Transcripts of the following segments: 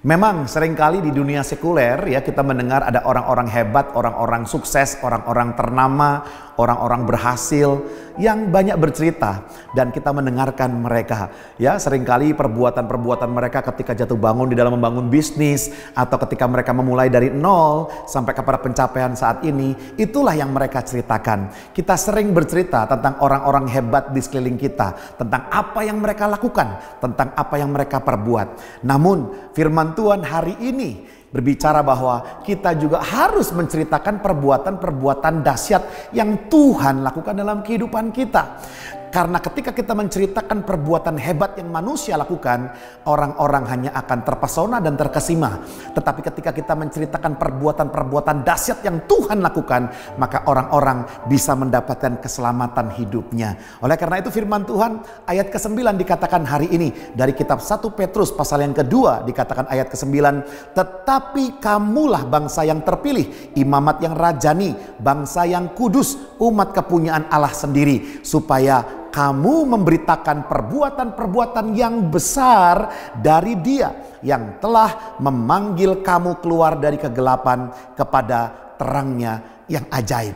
Memang seringkali di dunia sekuler ya kita mendengar ada orang-orang hebat, orang-orang sukses, orang-orang ternama, orang-orang berhasil yang banyak bercerita dan kita mendengarkan mereka. Ya, seringkali perbuatan-perbuatan mereka ketika jatuh bangun di dalam membangun bisnis atau ketika mereka memulai dari nol sampai kepada pencapaian saat ini, itulah yang mereka ceritakan. Kita sering bercerita tentang orang-orang hebat di sekeliling kita, tentang apa yang mereka lakukan, tentang apa yang mereka perbuat. Namun firman Tuhan hari ini berbicara bahwa kita juga harus menceritakan perbuatan-perbuatan dahsyat yang Tuhan lakukan dalam kehidupan kita. Karena ketika kita menceritakan perbuatan hebat yang manusia lakukan, orang-orang hanya akan terpesona dan terkesima. Tetapi ketika kita menceritakan perbuatan-perbuatan dahsyat yang Tuhan lakukan, maka orang-orang bisa mendapatkan keselamatan hidupnya. Oleh karena itu firman Tuhan ayat ke-9 dikatakan hari ini dari kitab 1 Petrus pasal yang kedua dikatakan ayat ke-9, tetapi kamulah bangsa yang terpilih, imamat yang rajani, bangsa yang kudus, umat kepunyaan Allah sendiri, supaya kamu memberitakan perbuatan-perbuatan yang besar dari Dia yang telah memanggil kamu keluar dari kegelapan kepada terangnya yang ajaib.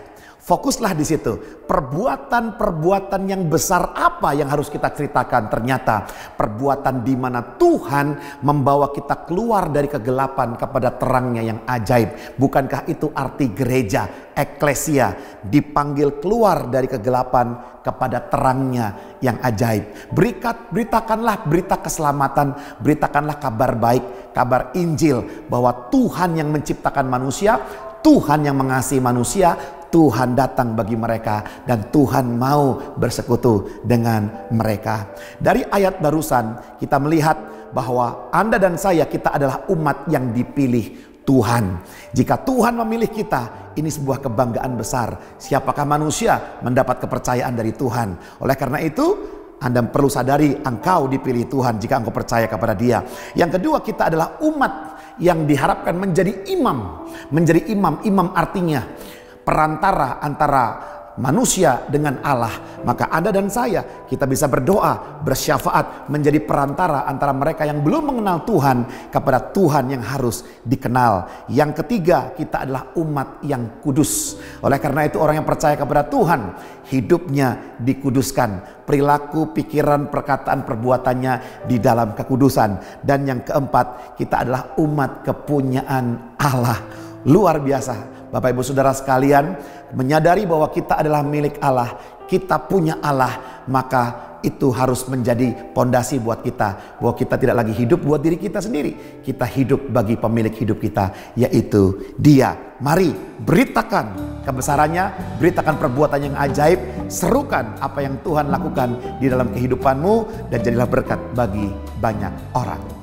Fokuslah di situ. Perbuatan-perbuatan yang besar apa yang harus kita ceritakan? Ternyata perbuatan di mana Tuhan membawa kita keluar dari kegelapan kepada terangnya yang ajaib. Bukankah itu arti gereja, eklesia, dipanggil keluar dari kegelapan kepada terangnya yang ajaib. Beritakanlah berita keselamatan, beritakanlah kabar baik, kabar Injil bahwa Tuhan yang menciptakan manusia, Tuhan yang mengasihi manusia, Tuhan datang bagi mereka dan Tuhan mau bersekutu dengan mereka. Dari ayat barusan kita melihat bahwa Anda dan saya, kita adalah umat yang dipilih Tuhan. Jika Tuhan memilih kita, ini sebuah kebanggaan besar. Siapakah manusia mendapat kepercayaan dari Tuhan? Oleh karena itu, Anda perlu sadari engkau dipilih Tuhan jika engkau percaya kepada Dia. Yang kedua, kita adalah umat yang diharapkan menjadi imam. Menjadi imam, imam artinya perantara antara manusia dengan Allah. Maka Anda dan saya, kita bisa berdoa, bersyafaat, menjadi perantara antara mereka yang belum mengenal Tuhan kepada Tuhan yang harus dikenal. Yang ketiga, kita adalah umat yang kudus. Oleh karena itu orang yang percaya kepada Tuhan, hidupnya dikuduskan. Perilaku, pikiran, perkataan, perbuatannya di dalam kekudusan. Dan yang keempat, kita adalah umat kepunyaan Allah. Luar biasa. Bapak Ibu Saudara sekalian, menyadari bahwa kita adalah milik Allah, kita punya Allah, maka itu harus menjadi pondasi buat kita, bahwa kita tidak lagi hidup buat diri kita sendiri, kita hidup bagi pemilik hidup kita, yaitu Dia. Mari beritakan kebesarannya, beritakan perbuatan yang ajaib, serukan apa yang Tuhan lakukan di dalam kehidupanmu, dan jadilah berkat bagi banyak orang.